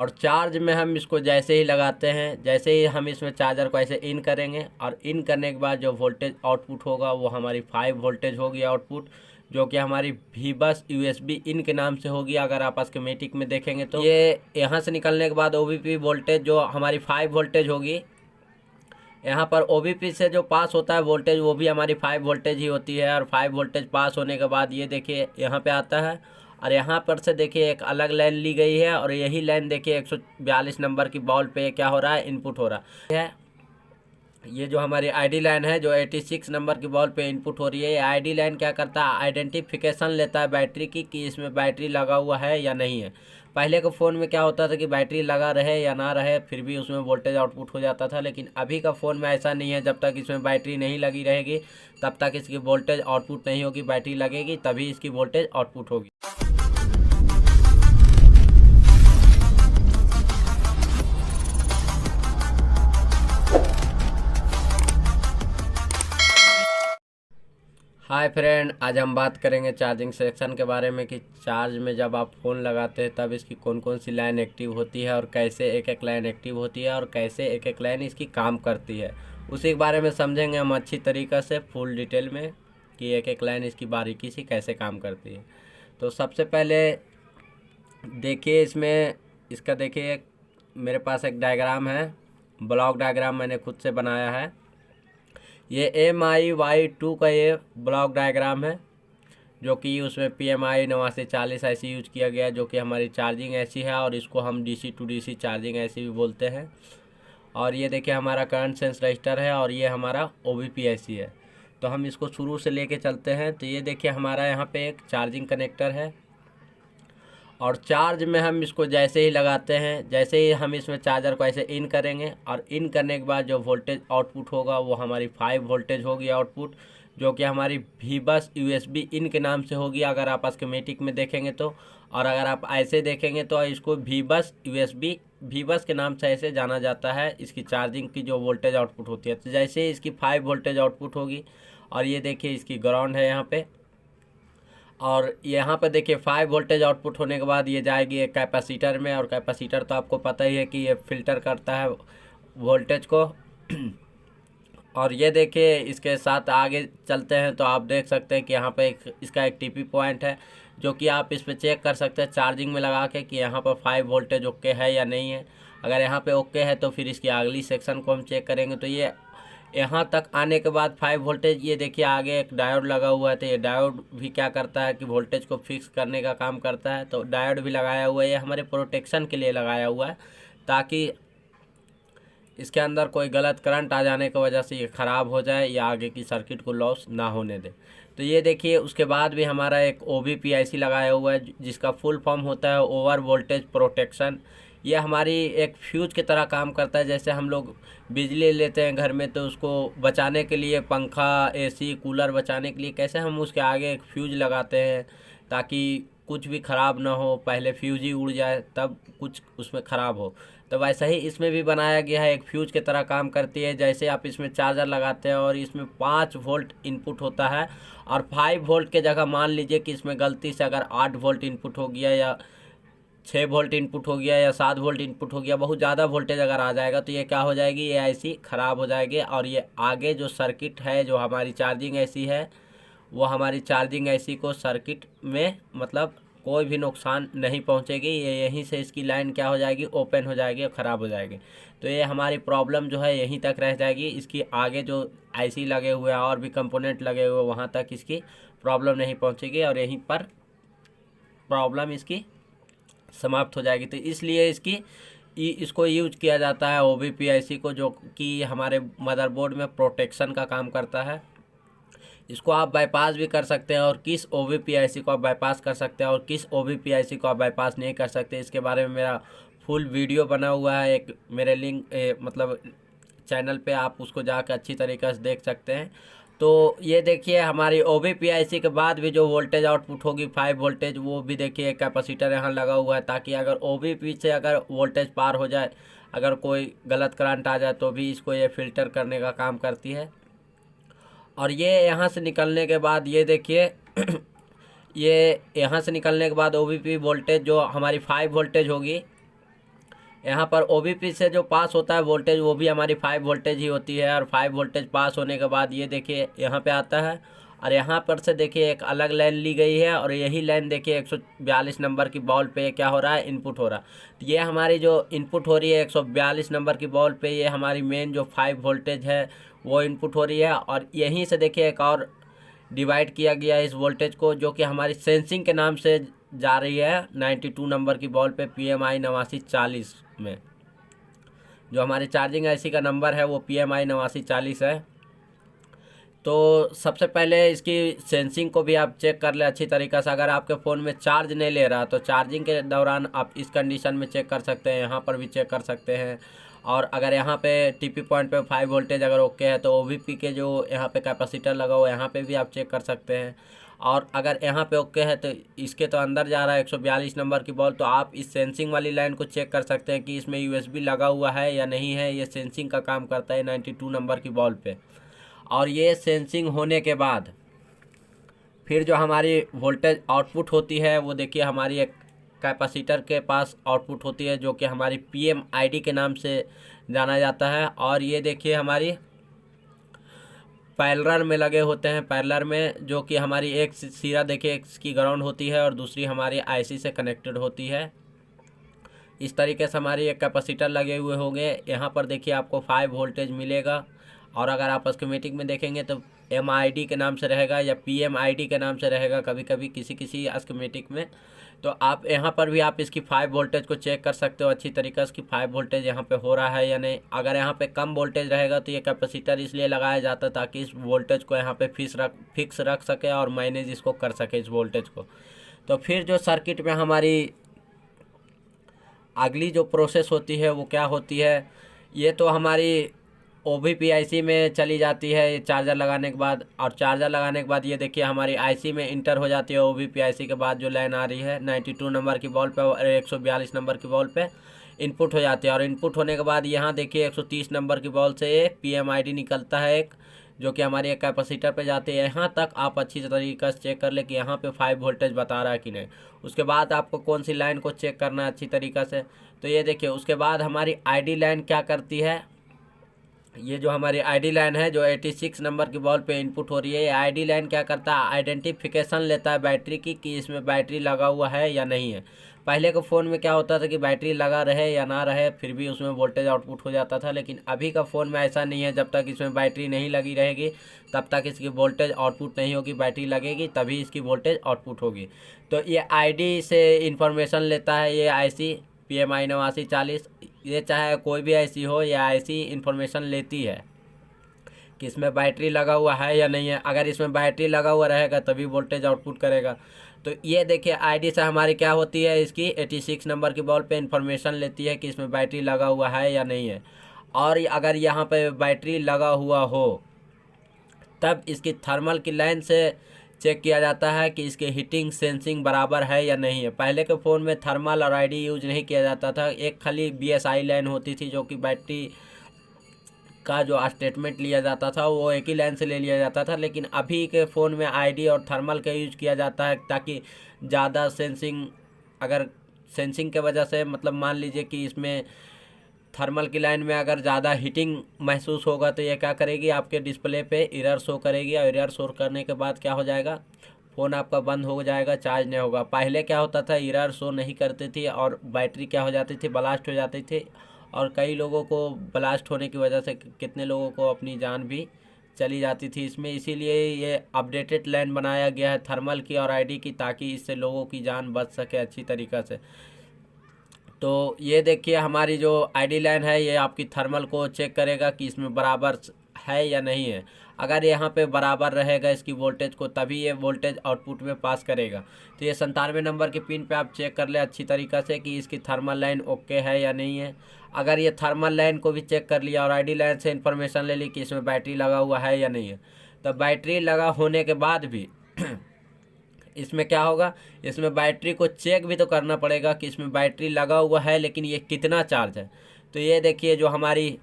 और चार्ज में हम इसको जैसे ही लगाते हैं, जैसे ही हम इसमें चार्जर को ऐसे इन करेंगे और इन करने के बाद जो वोल्टेज आउटपुट होगा वो हमारी 5 वोल्टेज होगी आउटपुट, जो कि हमारी वी बस यूएसबी इन के नाम से होगी। अगर आप स्कीमेटिक में देखेंगे तो ये यहाँ से निकलने के बाद ओबीपी वोल्टेज जो हमारी 5 वोल्टेज होगी, यहाँ पर ओबीपी से जो पास होता है वोल्टेज वो भी हमारी 5 वोल्टेज ही होती है। और 5 वोल्टेज पास होने के बाद ये देखिए यहाँ पे आता है और यहाँ पर से देखिए एक अलग लाइन ली गई है और यही लाइन देखिए 142 नंबर की बॉल पे क्या हो रहा है, इनपुट हो रहा है। ये जो हमारी आईडी लाइन है जो 86 नंबर की बॉल पे इनपुट हो रही है, ये आईडी लाइन क्या करता है, आइडेंटिफिकेशन लेता है बैटरी की कि इसमें बैटरी लगा हुआ है या नहीं है। पहले के फ़ोन में क्या होता था कि बैटरी लगा रहे या ना रहे फिर भी उसमें वोल्टेज आउटपुट हो जाता था, लेकिन अभी का फ़ोन में ऐसा नहीं है। जब तक इसमें बैटरी नहीं लगी रहेगी तब तक इसकी वोल्टेज आउटपुट नहीं होगी, बैटरी लगेगी तभी इसकी वोल्टेज आउटपुट होगी। हाय फ्रेंड, आज हम बात करेंगे चार्जिंग सेक्शन के बारे में कि चार्ज में जब आप फ़ोन लगाते हैं तब इसकी कौन कौन सी लाइन एक्टिव होती है और कैसे एक एक लाइन एक्टिव होती है और कैसे एक एक लाइन इसकी काम करती है, उसी के बारे में समझेंगे हम अच्छी तरीक़े से फुल डिटेल में कि एक एक लाइन इसकी बारीकी से कैसे काम करती है। तो सबसे पहले देखिए इसका देखिए मेरे पास एक डायग्राम है, ब्लॉक डायग्राम मैंने खुद से बनाया है। ये MIY2 का ये ब्लॉक डायग्राम है जो कि उसमें PMI 8940 ऐसी यूज किया गया, जो कि हमारी चार्जिंग ऐसी है और इसको हम DC टू DC चार्जिंग ऐसी भी बोलते हैं। और ये देखिए हमारा करंट सेंस रजिस्टर है और ये हमारा OBP ऐसी है। तो हम इसको शुरू से लेके चलते हैं। तो ये देखिए हमारा यहाँ पे एक चार्जिंग कनेक्टर है और चार्ज में हम इसको जैसे ही लगाते हैं, जैसे ही हम इसमें चार्जर को ऐसे इन करेंगे और इन करने के बाद जो वोल्टेज आउटपुट होगा वो हमारी 5 वोल्टेज होगी आउटपुट, जो कि हमारी वी बस यूएसबी इन के नाम से होगी अगर आप स्कीमेटिक में देखेंगे तो। और अगर आप ऐसे देखेंगे तो इसको वी बस वी बस के नाम से ऐसे जाना जाता है इसकी चार्जिंग की जो वोल्टेज आउटपुट होती है। तो जैसे ही इसकी 5 वोल्टेज आउटपुट होगी और ये देखिए इसकी ग्राउंड है यहाँ पे, और यहाँ पर देखिए 5 वोल्टेज आउटपुट होने के बाद ये जाएगी एक कैपेसिटर में, और कैपेसिटर तो आपको पता ही है कि ये फ़िल्टर करता है वोल्टेज को। और ये देखिए इसके साथ आगे चलते हैं तो आप देख सकते हैं कि यहाँ पे इसका एक टीपी पॉइंट है जो कि आप इस पर चेक कर सकते हैं चार्जिंग में लगा के कि यहाँ पर 5 वोल्टेज ओके है या नहीं है। अगर यहाँ पे ओके है तो फिर इसकी अगली सेक्शन को हम चेक करेंगे। तो ये यहाँ तक आने के बाद 5 वोल्टेज, ये देखिए आगे एक डायोड लगा हुआ है। तो ये डायोड भी क्या करता है कि वोल्टेज को फिक्स करने का काम करता है। तो डायोड भी लगाया हुआ है, ये हमारे प्रोटेक्शन के लिए लगाया हुआ है ताकि इसके अंदर कोई गलत करंट आ जाने की वजह से ये ख़राब हो जाए या आगे की सर्किट को लॉस ना होने दे। तो ये देखिए उसके बाद भी हमारा एक OBP IC लगाया हुआ है जिसका फुल फॉर्म होता है ओवर वोल्टेज प्रोटेक्शन। ये हमारी एक फ्यूज की तरह काम करता है। जैसे हम लोग बिजली लेते हैं घर में तो उसको बचाने के लिए, पंखा AC कूलर बचाने के लिए कैसे हम उसके आगे एक फ्यूज लगाते हैं ताकि कुछ भी ख़राब ना हो, पहले फ्यूज ही उड़ जाए तब कुछ उसमें ख़राब हो। तो वैसा ही इसमें भी बनाया गया है, एक फ्यूज की तरह काम करती है। जैसे आप इसमें चार्जर लगाते हैं और इसमें 5 वोल्ट इनपुट होता है और 5 वोल्ट के जगह मान लीजिए कि इसमें गलती से अगर 8 वोल्ट इनपुट हो गया या 6 वोल्ट इनपुट हो गया या 7 वोल्ट इनपुट हो गया, बहुत ज़्यादा वोल्टेज अगर आ जाएगा तो ये क्या हो जाएगी, ये IC ख़राब हो जाएगी। और ये आगे जो सर्किट है जो हमारी चार्जिंग IC है वो हमारी चार्जिंग IC को सर्किट में मतलब कोई भी नुकसान नहीं पहुंचेगी। ये यहीं से इसकी लाइन क्या हो जाएगी, ओपन हो जाएगी और ख़राब हो जाएगी। तो ये हमारी प्रॉब्लम जो है यहीं तक रह जाएगी। इसकी आगे जो IC लगे हुए हैं और भी कंपोनेंट लगे हुए वहाँ तक इसकी प्रॉब्लम नहीं पहुँचेगी और यहीं पर प्रॉब्लम इसकी समाप्त हो जाएगी। तो इसलिए इसको यूज किया जाता है OBP IC को, जो कि हमारे मदरबोर्ड में प्रोटेक्शन का काम करता है। इसको आप बाईपास भी कर सकते हैं और किस OBP IC को आप बाईपास कर सकते हैं और किस OBP IC को आप बाईपास नहीं कर सकते, इसके बारे में मेरा फुल वीडियो बना हुआ है एक मेरे लिंक मतलब चैनल पे, आप उसको जाकर अच्छी तरीके से देख सकते हैं। तो ये देखिए हमारी OBP IC के बाद भी जो वोल्टेज आउटपुट होगी 5 वोल्टेज, वो भी देखिए कैपेसिटर यहाँ लगा हुआ है ताकि अगर OBP से अगर वोल्टेज पार हो जाए, अगर कोई गलत करंट आ जाए तो भी इसको ये फ़िल्टर करने का काम करती है। और ये यहाँ से निकलने के बाद ये देखिए ये यहाँ से निकलने के बाद OBP वोल्टेज जो हमारी 5 वोल्टेज होगी यहाँ पर OBP से जो पास होता है वोल्टेज वो भी हमारी 5 वोल्टेज ही होती है। और 5 वोल्टेज पास होने के बाद ये देखिए यहाँ पे आता है, और यहाँ पर से देखिए एक अलग लाइन ली गई है, और यही लाइन देखिए 142 नंबर की बॉल पे क्या हो रहा है, इनपुट हो रहा है। तो ये हमारी जो इनपुट हो रही है 142 नंबर की बॉल पे, ये हमारी मेन जो 5 वोल्टेज है वो इनपुट हो रही है। और यहीं से देखिए एक और डिवाइड किया गया है इस वोल्टेज को, जो कि हमारी सेंसिंग के नाम से जा रही है 92 नंबर की बॉल पे PMI 8940 में। जो हमारी चार्जिंग IC का नंबर है वो PMI 8940 है। तो सबसे पहले इसकी सेंसिंग को भी आप चेक कर ले अच्छी तरीक़े से। अगर आपके फ़ोन में चार्ज नहीं ले रहा तो चार्जिंग के दौरान आप इस कंडीशन में चेक कर सकते हैं, यहाँ पर भी चेक कर सकते हैं। और अगर यहाँ पे TP पॉइंट पे 5 वोल्टेज अगर ओके है तो OVP के जो यहाँ पे कैपेसिटर लगा हुआ है यहाँ पे भी आप चेक कर सकते हैं। और अगर यहाँ पे ओके है तो इसके तो अंदर जा रहा है 142 नंबर की बॉल, तो आप इस सेंसिंग वाली लाइन को चेक कर सकते हैं कि इसमें USB लगा हुआ है या नहीं है। ये सेंसिंग का काम करता है 92 नंबर की बॉल पे। और ये सेंसिंग होने के बाद फिर जो हमारी वोल्टेज आउटपुट होती है वो देखिए हमारी एक कैपेसिटर के पास आउटपुट होती है, जो कि हमारी PMID के नाम से जाना जाता है। और ये देखिए हमारी पैरेलल में लगे होते हैं, पैरेलल में, जो कि हमारी एक सिरा देखिए एक की ग्राउंड होती है और दूसरी हमारी IC से कनेक्टेड होती है। इस तरीके से हमारी एक कैपेसिटर लगे हुए होंगे। यहाँ पर देखिए आपको 5 वोल्टेज मिलेगा। और अगर आप स्कीमेटिक में देखेंगे तो MID के नाम से रहेगा या PMID के नाम से रहेगा कभी कभी किसी स्कीमेटिक में। तो आप यहाँ पर भी आप इसकी 5 वोल्टेज को चेक कर सकते हो अच्छी तरीके से कि 5 वोल्टेज यहाँ पे हो रहा है या नहीं। अगर यहाँ पे कम वोल्टेज रहेगा तो ये कैपेसिटर इसलिए लगाया जाता है ताकि इस वोल्टेज को यहाँ पे फिक्स रख सके और मैनेज इसको कर सके इस वोल्टेज को। तो फिर जो सर्किट में हमारी अगली जो प्रोसेस होती है वो क्या होती है, ये तो हमारी OVP IC में चली जाती है चार्जर लगाने के बाद। और चार्जर लगाने के बाद ये देखिए हमारी IC में इंटर हो जाती है। OVP IC के बाद जो लाइन आ रही है 92 नंबर की बॉल पे और 142 नंबर की बॉल पे इनपुट हो जाती है। और इनपुट होने के बाद यहाँ देखिए 130 नंबर की बॉल से एक PMID निकलता है एक, जो कि हमारी एक कैपेसिटर पे जाती है। यहाँ तक आप अच्छी तरीके से चेक कर ले कि यहाँ पे 5 वोल्टेज बता रहा है कि नहीं। उसके बाद आपको कौन सी लाइन को चेक करना है अच्छी तरीक़े से, तो ये देखिए उसके बाद हमारी ID लाइन क्या करती है। ये जो हमारी ID लाइन है जो 86 नंबर की बॉल पे इनपुट हो रही है, ये ID लाइन क्या करता है, आइडेंटिफिकेशन लेता है बैटरी की कि इसमें बैटरी लगा हुआ है या नहीं है। पहले के फ़ोन में क्या होता था कि बैटरी लगा रहे या ना रहे फिर भी उसमें वोल्टेज आउटपुट हो जाता था, लेकिन अभी का फ़ोन में ऐसा नहीं है। जब तक इसमें बैटरी नहीं लगी रहेगी तब तक इसकी वोल्टेज आउटपुट नहीं होगी, बैटरी लगेगी तभी इसकी वोल्टेज आउटपुट होगी। तो ये ID से इंफॉर्मेशन लेता है ये IC PMI 8940, ये चाहे कोई भी IC हो, ये IC इंफॉर्मेशन लेती है कि इसमें बैटरी लगा हुआ है या नहीं है। अगर इसमें बैटरी लगा हुआ रहेगा तभी वोल्टेज आउटपुट करेगा। तो ये देखिए ID से हमारी क्या होती है, इसकी 86 नंबर की बॉल पे इंफॉर्मेशन लेती है कि इसमें बैटरी लगा हुआ है या नहीं है। और अगर यहाँ पे बैटरी लगा हुआ हो तब इसकी थर्मल की लाइन से चेक किया जाता है कि इसके हीटिंग सेंसिंग बराबर है या नहीं है। पहले के फ़ोन में थर्मल और ID यूज नहीं किया जाता था, एक खाली BSI लाइन होती थी जो कि बैटरी का जो स्टेटमेंट लिया जाता था वो एक ही लाइन से ले लिया जाता था। लेकिन अभी के फ़ोन में ID और थर्मल का यूज किया जाता है ताकि ज़्यादा सेंसिंग, अगर सेंसिंग के वजह से मतलब मान लीजिए कि इसमें थर्मल की लाइन में अगर ज़्यादा हीटिंग महसूस होगा तो ये क्या करेगी, आपके डिस्प्ले पे एरर शो करेगी। और एरर शो करने के बाद क्या हो जाएगा, फ़ोन आपका बंद हो जाएगा, चार्ज नहीं होगा। पहले क्या होता था, एरर शो नहीं करती थी और बैटरी क्या हो जाती थी, ब्लास्ट हो जाती थी। और कई लोगों को ब्लास्ट होने की वजह से कितने लोगों को अपनी जान भी चली जाती थी इसमें। इसीलिए ये अपडेटेड लाइन बनाया गया है थर्मल की और ID की, ताकि इससे लोगों की जान बच सके अच्छी तरीक़ा से। तो ये देखिए हमारी जो ID लाइन है ये आपकी थर्मल को चेक करेगा कि इसमें बराबर है या नहीं है। अगर यहाँ पे बराबर रहेगा इसकी वोल्टेज को तभी ये वोल्टेज आउटपुट में पास करेगा। तो ये 97 नंबर की पिन पे आप चेक कर ले अच्छी तरीक़ा से कि इसकी थर्मल लाइन ओके है या नहीं है। अगर ये थर्मल लाइन को भी चेक कर लिया और ID लाइन से इन्फॉर्मेशन ले ली कि इसमें बैटरी लगा हुआ है या नहीं है, तो बैटरी लगा होने के बाद भी इसमें क्या होगा, इसमें बैटरी को चेक भी तो करना पड़ेगा कि इसमें बैटरी लगा हुआ है लेकिन ये कितना चार्ज है। तो ये देखिए जो हमारी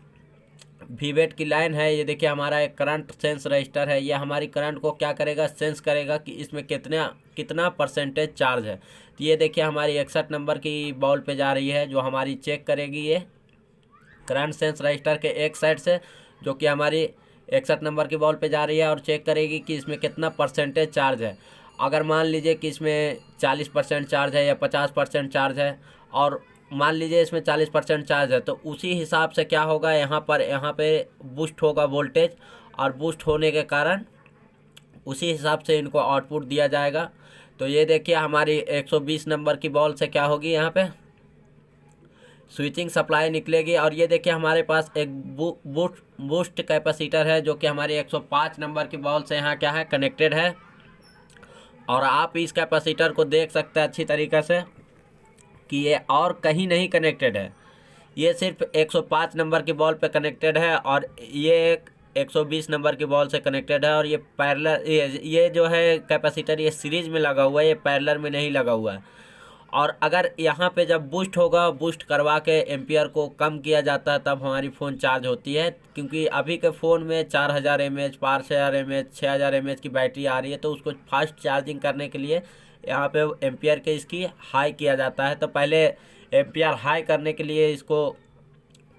वीवेट की लाइन है। ये देखिए हमारा एक करंट सेंस रजिस्टर है, ये हमारी करंट को क्या करेगा, सेंस करेगा कि इसमें कितना कितना परसेंटेज चार्ज है। तो ये देखिए हमारी 61 नंबर की बॉल पे जा रही है, जो हमारी चेक करेगी ये करंट सेंस रजिस्टर के एक साइड से, जो कि हमारी 61 नंबर की बॉल पे जा रही है, और चेक करेगी कि इसमें कितना परसेंटेज चार्ज है। अगर मान लीजिए कि इसमें 40% चार्ज है या 50% चार्ज है, और मान लीजिए इसमें 40% चार्ज है, तो उसी हिसाब से क्या होगा, यहाँ पे बूस्ट होगा वोल्टेज, और बूस्ट होने के कारण उसी हिसाब से इनको आउटपुट दिया जाएगा। तो ये देखिए हमारी 120 नंबर की बॉल से क्या होगी, यहाँ पे स्विचिंग सप्लाई निकलेगी। और ये देखिए हमारे पास एक बूस्ट कैपेसिटर है, जो कि हमारी 105 नंबर की बॉल से यहाँ क्या है, कनेक्टेड है। और आप इस कैपेसिटर को देख सकते हैं अच्छी तरीके से कि ये और कहीं नहीं कनेक्टेड है, ये सिर्फ 105 नंबर की बॉल पे कनेक्टेड है, और ये एक 120 नंबर की बॉल से कनेक्टेड है। और ये पैरेलल, ये जो है कैपेसिटर, ये सीरीज में लगा हुआ है, ये पैरेलल में नहीं लगा हुआ है। और अगर यहाँ पे जब बूस्ट होगा, बूस्ट करवा के एम्पियर को कम किया जाता है, तब हमारी फ़ोन चार्ज होती है। क्योंकि अभी के फ़ोन में 4000 mAh, 5000 mAh, 6000 mAh की बैटरी आ रही है, तो उसको फास्ट चार्जिंग करने के लिए यहाँ पे एम्पियर के इसकी हाई किया जाता है। तो पहले एम्पियर हाई करने के लिए इसको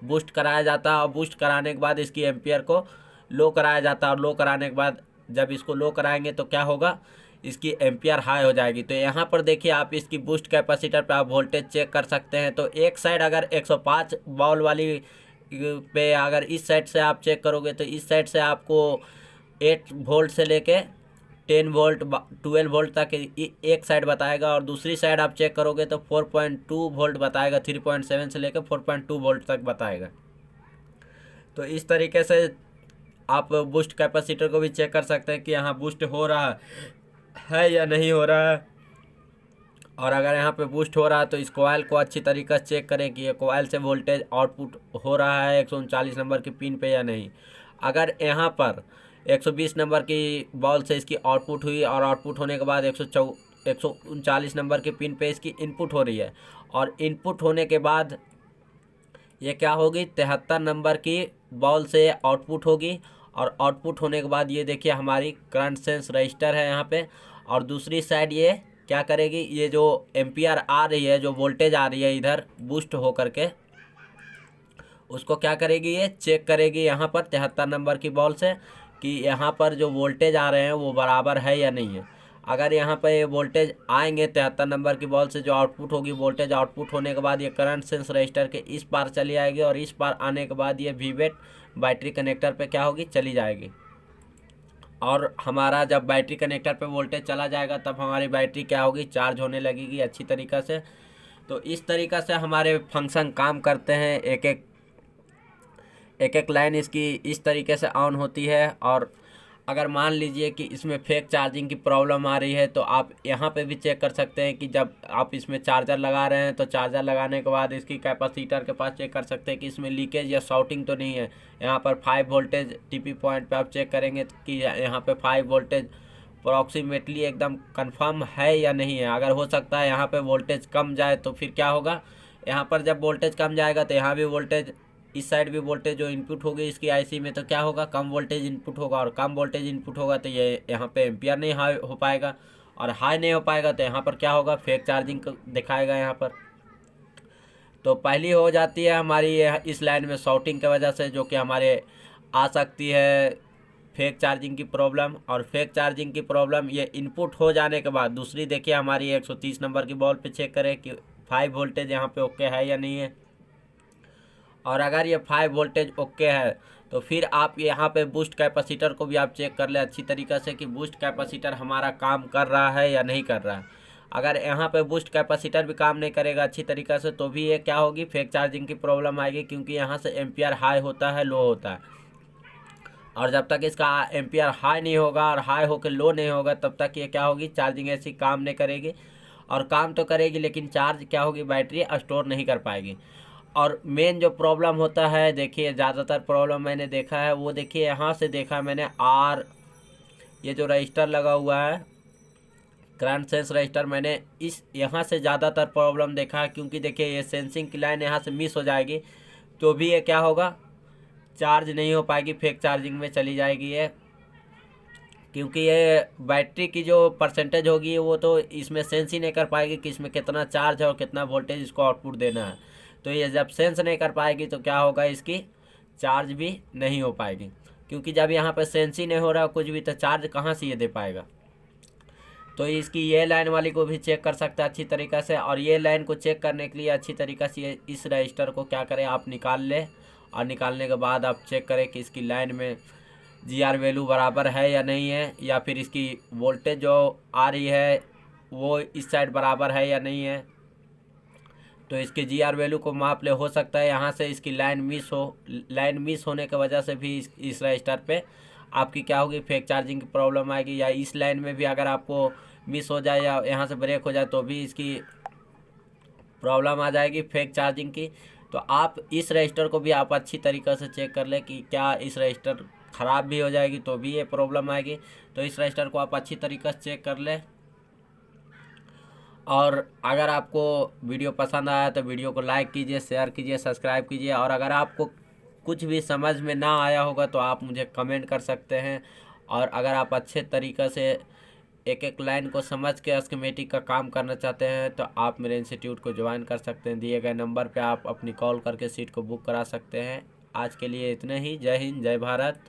बूस्ट कराया जाता है, और बूस्ट कराने के बाद इसकी एम्पियर को लो कराया जाता है, और लो कराने के बाद जब इसको लो कराएंगे तो क्या होगा, इसकी एम्पियर हाई हो जाएगी। तो यहाँ पर देखिए आप इसकी बूस्ट कैपेसिटर पे आप वोल्टेज चेक कर सकते हैं। तो एक साइड अगर 105 बॉल वाली पे अगर इस साइड से आप चेक करोगे, तो इस साइड से आपको 8 वोल्ट से लेके 10 वोल्ट 12 वोल्ट तक एक साइड बताएगा, और दूसरी साइड आप चेक करोगे तो 4.2 वोल्ट बताएगा, 3.7 से लेकर 4.2 वोल्ट तक बताएगा। तो इस तरीके से आप बूस्ट कैपेसिटर को भी चेक कर सकते हैं कि यहाँ बूस्ट हो रहा है या नहीं हो रहा है। और अगर यहाँ पे बूस्ट हो रहा है तो इस कोयल को अच्छी तरीके से चेक करें कि ये कोयल से वोल्टेज आउटपुट हो रहा है 139 नंबर की पिन पे या नहीं। अगर यहाँ पर 120 नंबर की बॉल से इसकी आउटपुट हुई, और आउटपुट होने के बाद 139 नंबर की पिन पे इसकी इनपुट हो रही है, और इनपुट होने के बाद ये क्या होगी, 73 नंबर की बॉल से आउटपुट होगी। और आउटपुट होने के बाद ये देखिए हमारी करंट सेंस रजिस्टर है यहाँ पे, और दूसरी साइड ये क्या करेगी, ये जो एम्पियर आ रही है, जो वोल्टेज आ रही है इधर बूस्ट हो करके, उसको क्या करेगी, ये चेक करेगी यहाँ पर 73 नंबर की बॉल से कि यहाँ पर जो वोल्टेज आ रहे हैं वो बराबर है या नहीं है। अगर यहाँ पर ये वोल्टेज आएंगे 73 नंबर की बॉल से, जो आउटपुट होगी, वोल्टेज आउटपुट होने के बाद ये करंट सेंस रजिस्टर के इस पार चली आएगी, और इस पार आने के बाद ये वीवेट बैटरी कनेक्टर पे क्या होगी, चली जाएगी। और हमारा जब बैटरी कनेक्टर पे वोल्टेज चला जाएगा, तब हमारी बैटरी क्या होगी, चार्ज होने लगेगी अच्छी तरीक़े से। तो इस तरीक़ा से हमारे फंक्शन काम करते हैं। एक एक लाइन इसकी इस तरीके से ऑन होती है। और अगर मान लीजिए कि इसमें फेक चार्जिंग की प्रॉब्लम आ रही है, तो आप यहाँ पे भी चेक कर सकते हैं कि जब आप इसमें चार्जर लगा रहे हैं, तो चार्जर लगाने के बाद इसकी कैपेसिटर के पास चेक कर सकते हैं कि इसमें लीकेज या शॉर्टिंग तो नहीं है। यहाँ पर 5 वोल्टेज टीपी पॉइंट पे आप चेक करेंगे कि यहाँ पे 5 वोल्टेज अप्रॉक्सीमेटली एकदम कंफर्म है या नहीं है। अगर हो सकता है यहाँ पे वोल्टेज कम जाए, तो फिर क्या होगा, यहाँ पर जब वोल्टेज कम जाएगा तो यहाँ भी वोल्टेज, इस साइड भी वोल्टेज जो इनपुट होगी इसकी आईसी में, तो क्या होगा, कम वोल्टेज इनपुट होगा। और कम वोल्टेज इनपुट होगा तो ये यहाँ पे एम्पियर नहीं हाई हो पाएगा, और हाई नहीं हो पाएगा तो यहाँ पर क्या होगा, फेक चार्जिंग दिखाएगा यहाँ पर। तो पहली हो जाती है हमारी इस लाइन में शॉर्टिंग की वजह से, जो कि हमारे आ सकती है फेक चार्जिंग की प्रॉब्लम। और फेक चार्जिंग की प्रॉब्लम ये इनपुट हो जाने के बाद, दूसरी देखिए हमारी 130 नंबर की बॉल पे चेक करें कि 5 वोल्टेज यहाँ पे ओके है या नहीं है। और अगर ये 5 वोल्टेज ओके है, तो फिर आप यहाँ पे बूस्ट कैपेसिटर को भी आप चेक कर ले अच्छी तरीक़े से कि बूस्ट कैपेसिटर हमारा काम कर रहा है या नहीं कर रहा है। अगर यहाँ पे बूस्ट कैपेसिटर भी काम नहीं करेगा अच्छी तरीक़े से, तो भी ये क्या होगी, फेक चार्जिंग की प्रॉब्लम आएगी, क्योंकि यहाँ से एम्पियर हाई होता है, लो होता है। और जब तक इसका एम्पियर हाई नहीं होगा और हाई होकर लो नहीं होगा, तब तक ये क्या होगी, चार्जिंग ऐसी काम नहीं करेगी। और काम तो करेगी लेकिन चार्ज क्या होगी, बैटरी स्टोर नहीं कर पाएगी। और मेन जो प्रॉब्लम होता है, देखिए ज़्यादातर प्रॉब्लम मैंने देखा है, वो देखिए यहाँ से देखा मैंने, ये जो रजिस्टर लगा हुआ है करंट सेंस रजिस्टर, मैंने इस यहाँ से ज़्यादातर प्रॉब्लम देखा है। क्योंकि देखिए ये सेंसिंग की लाइन यहाँ से मिस हो जाएगी, तो भी ये क्या होगा, चार्ज नहीं हो पाएगी, फेक चार्जिंग में चली जाएगी ये, क्योंकि ये बैटरी की जो परसेंटेज होगी वो तो इसमें सेंस ही नहीं कर पाएगी कि इसमें कितना चार्ज है और कितना वोल्टेज इसको आउटपुट देना है। तो ये जब सेंस नहीं कर पाएगी तो क्या होगा, इसकी चार्ज भी नहीं हो पाएगी, क्योंकि जब यहाँ पे सेंस ही नहीं हो रहा कुछ भी तो चार्ज कहाँ से ये दे पाएगा। तो इसकी ये लाइन वाली को भी चेक कर सकते हैं अच्छी तरीक़े से। और ये लाइन को चेक करने के लिए अच्छी तरीक़े से इस रजिस्टर को क्या करें, आप निकाल लें, और निकालने के बाद आप चेक करें कि इसकी लाइन में GR वैल्यू बराबर है या नहीं है, या फिर इसकी वोल्टेज जो आ रही है वो इस साइड बराबर है या नहीं है। तो इसके GR वैल्यू को माप ले, हो सकता है यहाँ से इसकी लाइन मिस होने की वजह से भी इस रजिस्टर पे आपकी क्या होगी, फेक चार्जिंग की प्रॉब्लम आएगी। या इस लाइन में भी अगर आपको मिस हो जाए या यहाँ से ब्रेक हो जाए तो भी इसकी प्रॉब्लम आ जाएगी फेक चार्जिंग की। तो आप इस रजिस्टर को भी आप अच्छी तरीक़े से चेक कर ले कि क्या इस रजिस्टर ख़राब भी हो जाएगी तो भी ये प्रॉब्लम आएगी। तो इस रजिस्टर को आप अच्छी तरीक़े से चेक कर ले। और अगर आपको वीडियो पसंद आया तो वीडियो को लाइक कीजिए, शेयर कीजिए, सब्सक्राइब कीजिए। और अगर आपको कुछ भी समझ में ना आया होगा तो आप मुझे कमेंट कर सकते हैं। और अगर आप अच्छे तरीक़े से एक एक लाइन को समझ के स्कीमेटिक का काम करना चाहते हैं तो आप मेरे इंस्टीट्यूट को ज्वाइन कर सकते हैं। दिए गए नंबर पे आप अपनी कॉल करके सीट को बुक करा सकते हैं। आज के लिए इतने ही। जय हिंद, जय भारत।